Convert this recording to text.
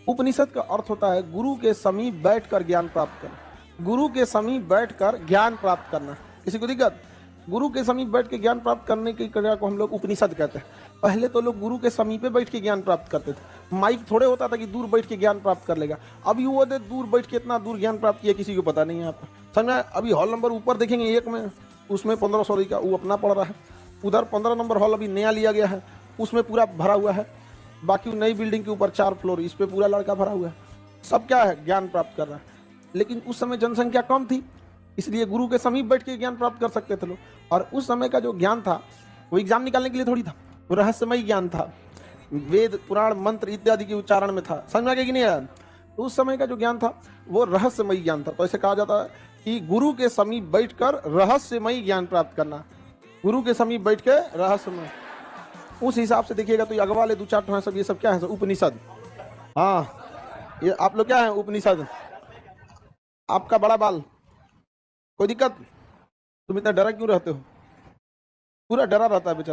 उपनिषद का अर्थ होता है गुरु के समीप बैठकर ज्ञान प्राप्त करना। गुरु के समीप बैठकर ज्ञान प्राप्त करना। किसी को दिक्कत? गुरु के समीप बैठ के ज्ञान प्राप्त करने की क्रिया को हम लोग उपनिषद कहते हैं। पहले तो लोग गुरु के समीप बैठ के ज्ञान प्राप्त करते थे। माइक थोड़े होता था कि दूर बैठ के ज्ञान प्राप्त कर लेगा। अभी वो दूर बैठ के इतना दूर ज्ञान प्राप्त किया किसी को पता नहीं है। आप समझ, अभी हॉल नंबर ऊपर देखेंगे 1 में, उसमें 1500 का वो अपना पड़ रहा है। उधर 15 नंबर हॉल अभी नया लिया गया है, उसमें पूरा भरा हुआ है। बाकी नई बिल्डिंग के ऊपर 4 फ्लोर, इस पे पूरा लड़का भरा हुआ है। सब क्या है? ज्ञान प्राप्त कर रहा है। लेकिन उस समय जनसंख्या कम थी, इसलिए गुरु के समीप बैठ के ज्ञान प्राप्त कर सकते थे लोग। और उस समय का जो ज्ञान था वो एग्जाम निकालने के लिए थोड़ी था, वो रहस्यमय ज्ञान था। वेद पुराण मंत्र इत्यादि के उच्चारण में था। समझ में आ गया कि नहीं आया? तो उस समय का जो ज्ञान था वो रहस्यमय ज्ञान था। तो ऐसे कहा जाता है कि गुरु के समीप बैठकर रहस्यमय ज्ञान प्राप्त करना। गुरु के समीप बैठ के रहस्यमय, उस हिसाब से देखिएगा तो ये अगवा वाले 2-4 हैं सब, ये सब क्या है? सब उपनिषद। हाँ, ये आप लोग क्या है? उपनिषद। आपका बड़ा बाल, कोई दिक्कत? तुम इतना डरा क्यों रहते हो? पूरा डरा रहता है बेचारा।